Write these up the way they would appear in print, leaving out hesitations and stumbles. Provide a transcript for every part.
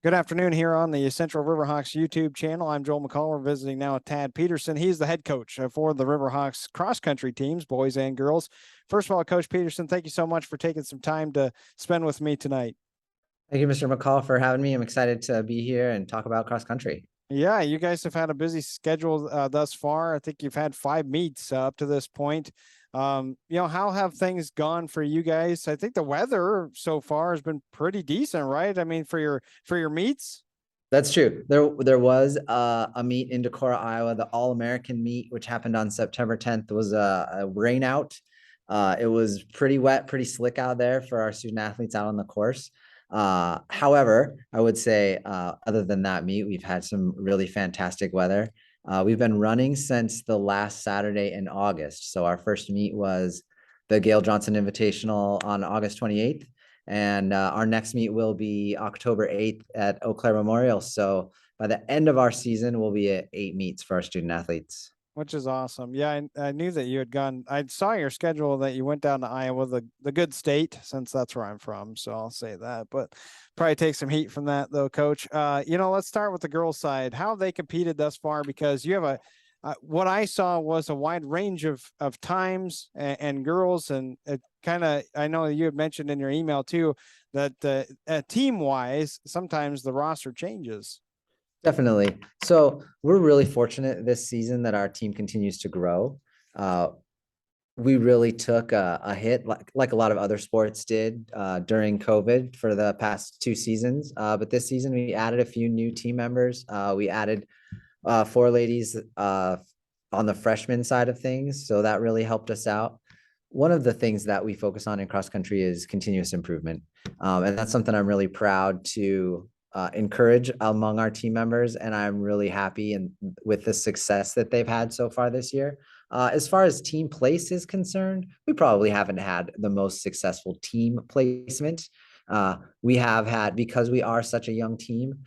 Good afternoon here on the Central Riverhawks YouTube channel. I'm Joel McCall. We're visiting now with Tad Peterson. He's the head coach for the Riverhawks cross-country teams, boys and girls. First of all, Coach Peterson, thank you so much for taking some time to spend with me tonight. Thank you, Mr. McCall, for having me. I'm excited to be here and talk about cross country. Yeah, you guys have had a busy schedule thus far. I think you've had 5 meets up to this point. How have things gone for you guys? I think the weather so far has been pretty decent, right? I mean, for your meets. That's true. There was a meet in Decorah, Iowa, the All American meet, which happened on September 10th. Was a rain out. It was pretty wet, pretty slick out there for our student athletes out on the course. However, I would say other than that meet, we've had some really fantastic weather. We've been running since the last Saturday in August. So our first meet was the Gail Johnson Invitational on August 28th. And our next meet will be October 8th at Eau Claire Memorial. So by the end of our season, we'll be at 8 meets for our student athletes. Which is awesome. Yeah, I knew that you had gone. I saw your schedule that you went down to Iowa, the good state, since that's where I'm from. So I'll say that. But probably take some heat from that, though, Coach. Let's start with the girls' side. How have they competed thus far? Because you have what I saw was a wide range of times and girls, and it kind of. I know you had mentioned in your email too that team wise, sometimes the roster changes. Definitely. So we're really fortunate this season that our team continues to grow. Uh, we really took a hit like a lot of other sports did during COVID for the past 2 seasons. But this season we added a few new team members. We added four ladies on the freshman side of things. So that really helped us out. One of the things that we focus on in cross country is continuous improvement. And that's something I'm really proud to encourage among our team members. And I'm really happy with the success that they've had so far this year. As far as team place is concerned, we probably haven't had the most successful team placement. We have had, because we are such a young team,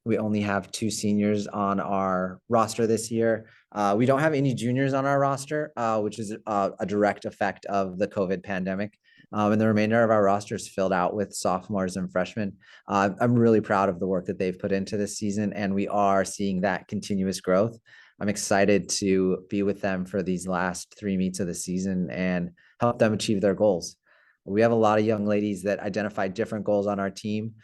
we only have 2 seniors on our roster this year. We don't have any juniors on our roster, which is a direct effect of the COVID pandemic. And the remainder of our roster is filled out with sophomores and freshmen. I'm really proud of the work that they've put into this season, and we are seeing that continuous growth. I'm excited to be with them for these last 3 meets of the season and help them achieve their goals. We have a lot of young ladies that identify different goals on our team,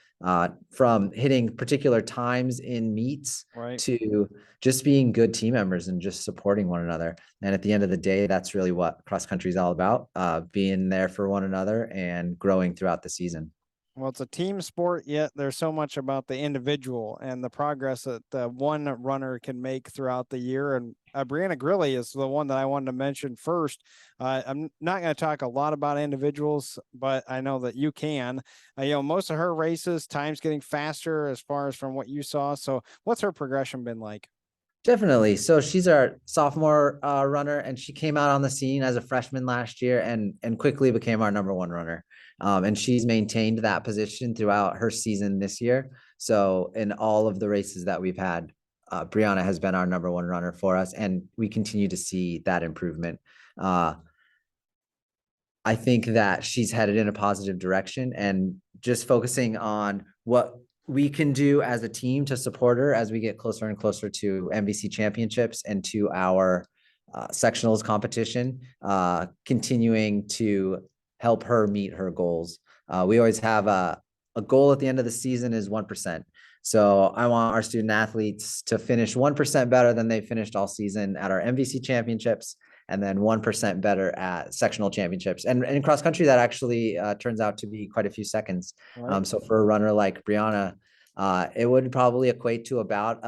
from hitting particular times in meets Right. to just being good team members and just supporting one another. And at the end of the day, that's really what cross country is all about, being there for one another and growing throughout the season. Well, it's a team sport, yet there's so much about the individual and the progress that one runner can make throughout the year. And Brianna Grilly is the one that I wanted to mention first. I'm not going to talk a lot about individuals, but I know that you can. Most of her races, time's getting faster as far as from what you saw. So, what's her progression been like? Definitely. So she's our sophomore runner, and she came out on the scene as a freshman last year and quickly became our number one runner. And she's maintained that position throughout her season this year. So in all of the races that we've had, Brianna has been our number one runner for us, and we continue to see that improvement. I think that she's headed in a positive direction, and just focusing on what we can do as a team to support her as we get closer and closer to MVC championships and to our sectionals competition, continuing to help her meet her goals. We always have a goal at the end of the season is 1%. So I want our student athletes to finish 1% better than they finished all season at our MVC championships, and then 1% better at sectional championships. And in cross country, that actually turns out to be quite a few seconds. Right. So for a runner like Brianna, it would probably equate to about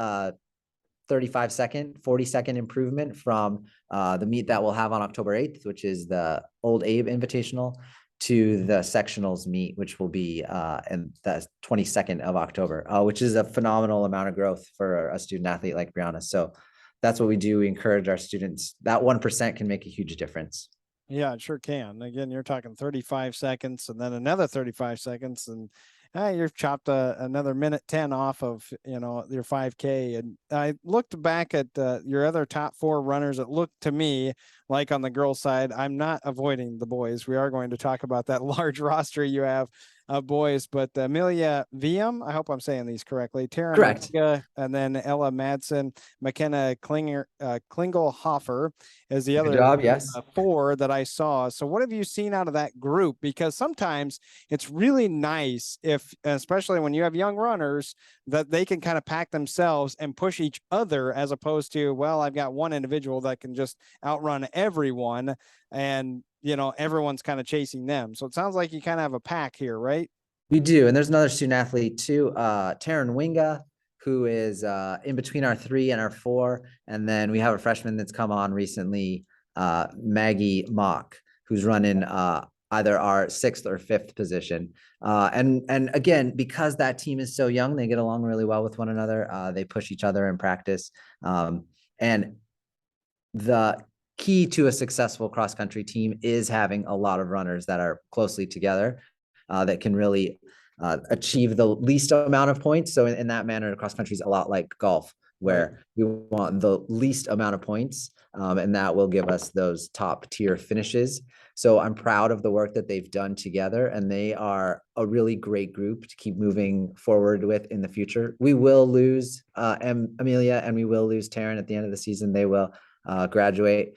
35-second, 40-second improvement from the meet that we'll have on October 8th, which is the Old Abe Invitational, to the sectionals meet, which will be in the 22nd of October, which is a phenomenal amount of growth for a student athlete like Brianna. So that's what we do. We encourage our students. That 1% can make a huge difference. Yeah, it sure can. Again, you're talking 35 seconds and then another 35 seconds, and you've chopped another minute 10 off of your 5K. And I looked back at your other top four runners. It looked to me like on the girls' side, I'm not avoiding the boys. We are going to talk about that large roster you have. boys, but Amelia Viam, I hope I'm saying these correctly, Taryn Correct. Winga, and then Ella Madsen, McKenna Klingelhofer is the Good other job. Yes. four that I saw. So what have you seen out of that group? Because sometimes it's really nice if, especially when you have young runners, that they can kind of pack themselves and push each other as opposed to, well, I've got one individual that can just outrun everyone and, everyone's kind of chasing them. So it sounds like you kind of have a pack here, right? We do. And there's another student athlete too, Taryn Winga, who is in between our 3 and our 4. And then we have a freshman that's come on recently, Maggie Mock, who's running either our 6th or 5th position. And again, because that team is so young, they get along really well with one another. They push each other in practice. And the key to a successful cross country team is having a lot of runners that are closely together, that can really achieve the least amount of points. So in that manner, cross country is a lot like golf, where Right. we want the least amount of points, and that will give us those top tier finishes. So I'm proud of the work that they've done together, and they are a really great group to keep moving forward with in the future. We will lose Amelia, and we will lose Taryn at the end of the season. They will graduate.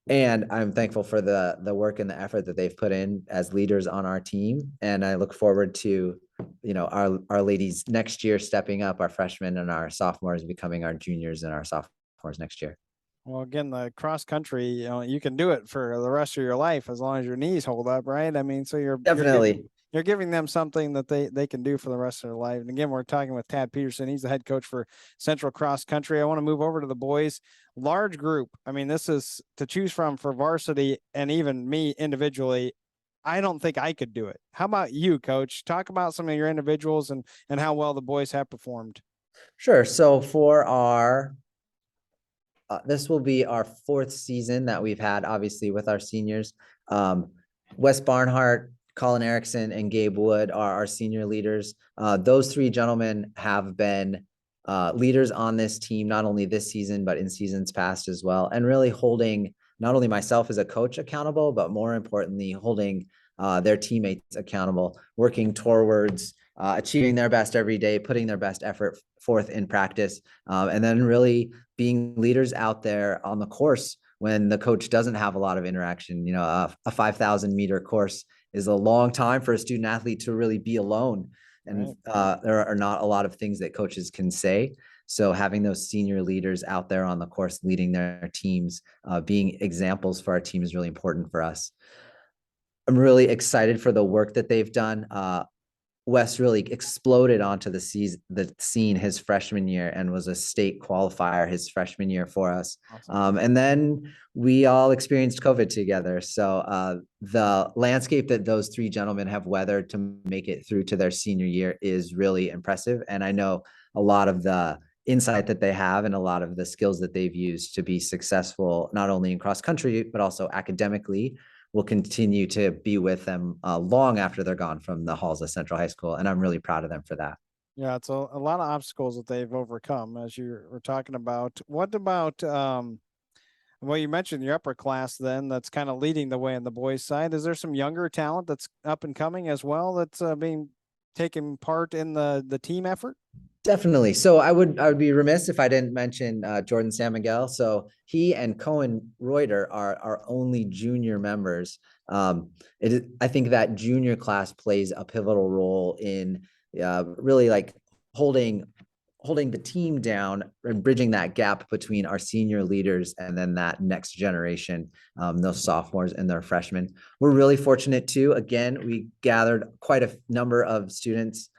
And I'm thankful for the work and the effort that they've put in as leaders on our team. And I look forward to, our ladies next year stepping up, our freshmen and our sophomores becoming our juniors and our sophomores next year. Well, again, the cross country, you can do it for the rest of your life as long as your knees hold up, right? I mean, so Definitely. you're giving them something that they can do for the rest of their life. And again, we're talking with Tad Peterson. He's the head coach for Central Cross Country. I want to move over to the boys. Large group. I mean, this is to choose from for varsity and even me individually. I don't think I could do it. How about you, coach? Talk about some of your individuals and how well the boys have performed. Sure. So for our this will be our 4th season that we've had, obviously, with our seniors. Wes Barnhart, Colin Erickson, and Gabe Wood are our senior leaders. Those 3 gentlemen have been leaders on this team, not only this season, but in seasons past as well, and really holding not only myself as a coach accountable, but more importantly, holding their teammates accountable, working towards achieving their best every day, putting their best effort forth in practice, and then really being leaders out there on the course when the coach doesn't have a lot of interaction. A 5,000 meter course is a long time for a student athlete to really be alone. And there are not a lot of things that coaches can say. So having those senior leaders out there on the course, leading their teams, being examples for our team is really important for us. I'm really excited for the work that they've done. Wes really exploded onto the scene his freshman year and was a state qualifier his freshman year for us. Awesome. And then we all experienced COVID together. So the landscape that those 3 gentlemen have weathered to make it through to their senior year is really impressive. And I know a lot of the insight that they have and a lot of the skills that they've used to be successful, not only in cross country, but also academically, will continue to be with them long after they're gone from the halls of Central High School. And I'm really proud of them for that. Yeah, it's a lot of obstacles that they've overcome, as you were talking about. What about, well, you mentioned your upper class then that's kind of leading the way on the boys' side. Is there some younger talent that's up and coming as well that's being taking part in the team effort? Definitely. So I would be remiss if I didn't mention Jordan San Miguel. So he and Cohen Reuter are our only junior members. I think that junior class plays a pivotal role in really like holding the team down and bridging that gap between our senior leaders and then that next generation, those sophomores and their freshmen. We're really fortunate too. Again, we gathered quite a number of students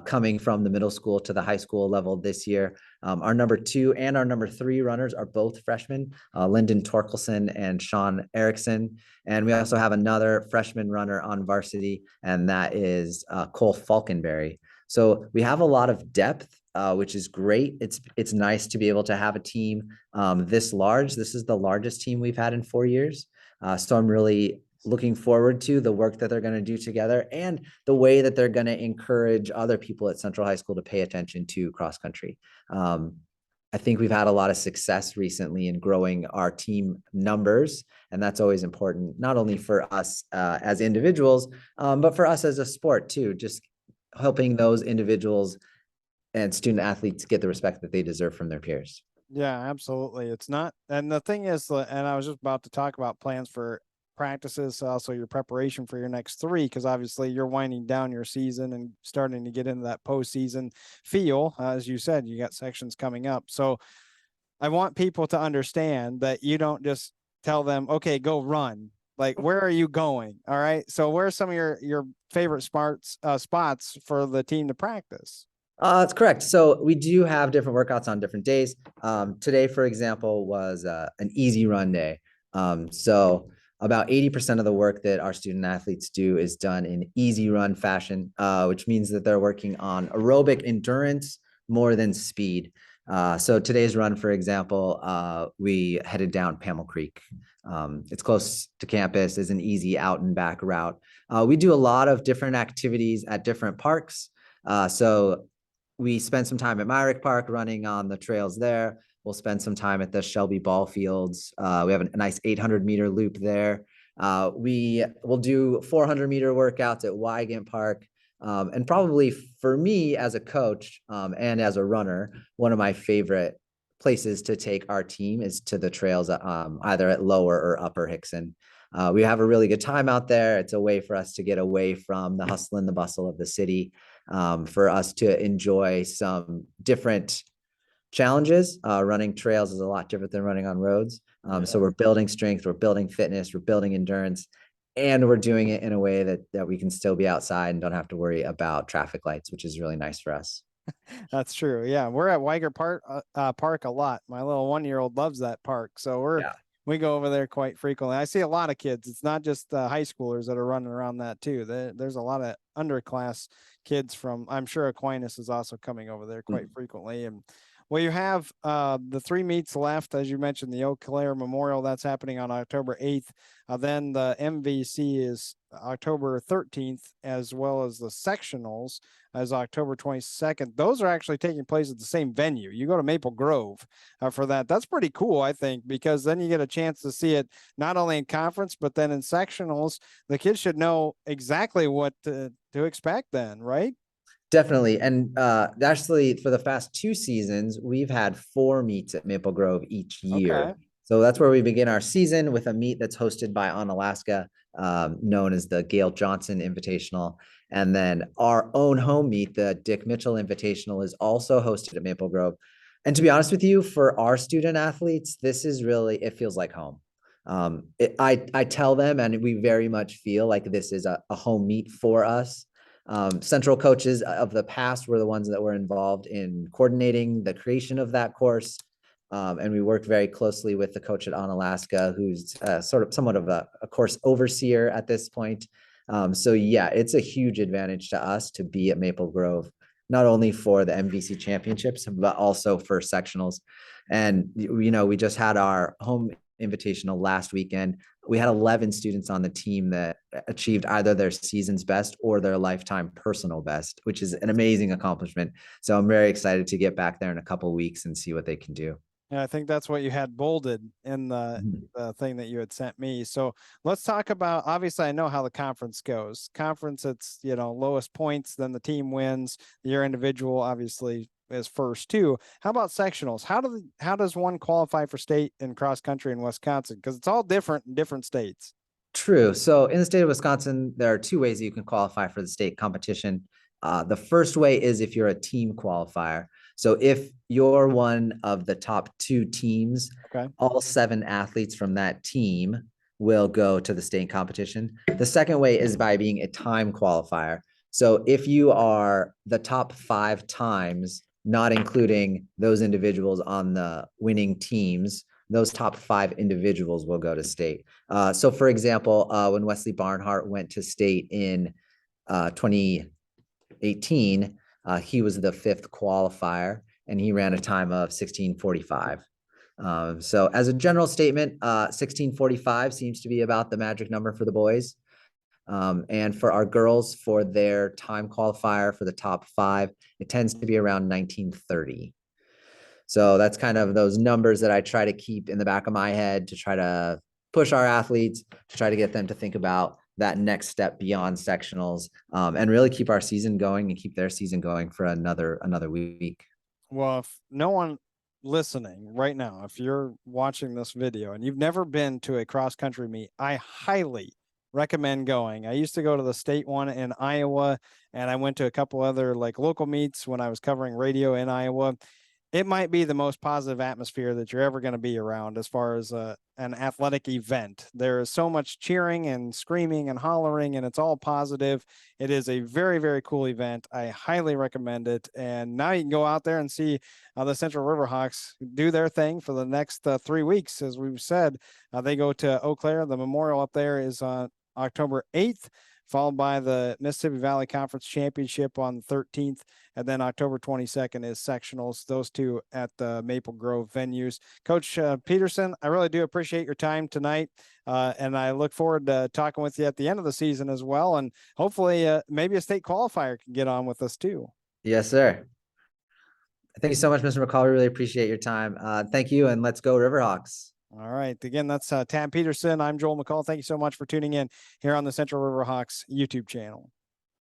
coming from the middle school to the high school level this year. Our number 2 and our number 3 runners are both freshmen, Lyndon Torkelson and Sean Erickson. And we also have another freshman runner on varsity, and that is Cole Falkenberry. So we have a lot of depth, which is great. It's nice to be able to have a team this large. This is the largest team we've had in 4 years. So I'm really looking forward to the work that they're going to do together and the way that they're going to encourage other people at Central High School to pay attention to cross country. I think we've had a lot of success recently in growing our team numbers, and that's always important, not only for us as individuals, but for us as a sport too. Just helping those individuals and student athletes get the respect that they deserve from their peers. Yeah, absolutely. It's not, and the thing is, and I was just about to talk about plans for practices, also your preparation for your next three, because obviously you're winding down your season and starting to get into that postseason feel. As you said, you got sections coming up. So I want people to understand that you don't just tell them, okay, go run. Like, where are you going? All right. So, where are some of your favorite spots for the team to practice? That's correct. So we do have different workouts on different days. Today, for example, was an easy run day. So about 80% of the work that our student athletes do is done in easy run fashion, which means that they're working on aerobic endurance more than speed. So today's run, for example, we headed down Pamel Creek. It's close to campus, is an easy out and back route. We do a lot of different activities at different parks. So we spent some time at Myrick Park running on the trails there. We'll spend some time at the Shelby ball fields. We have a nice 800-meter loop there. We will do 400-meter workouts at Wygant Park. And probably for me as a coach and as a runner, one of my favorite places to take our team is to the trails either at Lower or Upper Hickson. We have a really good time out there. It's a way for us to get away from the hustle and the bustle of the city, for us to enjoy some different challenges. Running trails is a lot different than running on roads. So we're building strength, we're building fitness, we're building endurance, and we're doing it in a way that we can still be outside and don't have to worry about traffic lights, which is really nice for us. That's true. Yeah, we're at Weiger Park a lot. My little 1-year-old loves that park, so Yeah. we go over there quite frequently. I see a lot of kids. It's not just high schoolers that are running around that too. There's a lot of underclass kids from. I'm sure Aquinas is also coming over there quite frequently. And well, you have the three meets left, as you mentioned, the Eau Claire Memorial. That's happening on October 8th. Then the MVC is October 13th, as well as the sectionals as October 22nd. Those are actually taking place at the same venue. You go to Maple Grove for that. That's pretty cool, I think, because then you get a chance to see it not only in conference, but then in sectionals. The kids should know exactly what to expect then, right? Definitely. And actually, for the past 2 seasons, we've had 4 meets at Maple Grove each Okay. year. So that's where we begin our season with a meet that's hosted by Onalaska, known as the Gail Johnson Invitational. And then our own home meet, the Dick Mitchell Invitational, is also hosted at Maple Grove. And to be honest with you, for our student athletes, this is really, it feels like home. I tell them, and we very much feel like this is a home meet for us. Central coaches of the past were the ones that were involved in coordinating the creation of that course. And we worked very closely with the coach at Onalaska, who's sort of somewhat of a course overseer at this point. So yeah, it's a huge advantage to us to be at Maple Grove, not only for the MVC championships, but also for sectionals. And, you know, we just had our home invitational last weekend. We had 11 students on the team that achieved either their season's best or their lifetime personal best, which is an amazing accomplishment. So I'm very excited to get back there in a couple of weeks and see what they can do. And I think that's what you had bolded in the thing that you had sent me. So let's talk about, obviously I know how the conference goes. Conference, it's, you know, lowest points, then the team wins. Your individual obviously is first too. How about sectionals? How does one qualify for state and cross country in Wisconsin? Because it's all different in different states. True. So in the state of Wisconsin, there are 2 ways that you can qualify for the state competition. The first way is if you're a team qualifier. So if you're one of the top 2 teams, Okay. all 7 athletes from that team will go to the state competition. The second way is by being a time qualifier. So if you are the top 5 times, not including those individuals on the winning teams, those top 5 individuals will go to state. So for example, when Wesley Barnhart went to state in 2018, he was the 5th qualifier and he ran a time of 16:45. So as a general statement, 16:45 seems to be about the magic number for the boys. And for our girls, for their time qualifier for the top 5, it tends to be around 19:30. So that's kind of those numbers that I try to keep in the back of my head to try to push our athletes, to try to get them to think about that next step beyond sectionals, and really keep our season going and keep their season going for another week. Well, if no one listening right now, if you're watching this video and you've never been to a cross country meet, I highly recommend going. I used to go to the state one in Iowa, and I went to a couple other like local meets when I was covering radio in Iowa. It might be the most positive atmosphere that you're ever going to be around as far as an athletic event. There is so much cheering and screaming and hollering, and it's all positive. It is a very, very cool event. I highly recommend it. And now you can go out there and see the Central Riverhawks do their thing for the next 3 weeks. As we've said, they go to Eau Claire. The memorial up there is on October 8th, followed by the Mississippi Valley Conference Championship on the 13th. And then October 22nd is sectionals, those two at the Maple Grove venues. Coach Peterson, I really do appreciate your time tonight. And I look forward to talking with you at the end of the season as well. And hopefully maybe a state qualifier can get on with us too. Yes, sir. Thank you so much, Mr. McCall. We really appreciate your time. Thank you, and let's go Riverhawks. All right. Again, that's Tam Peterson. I'm Joel McCall. Thank you so much for tuning in here on the Central Riverhawks YouTube channel.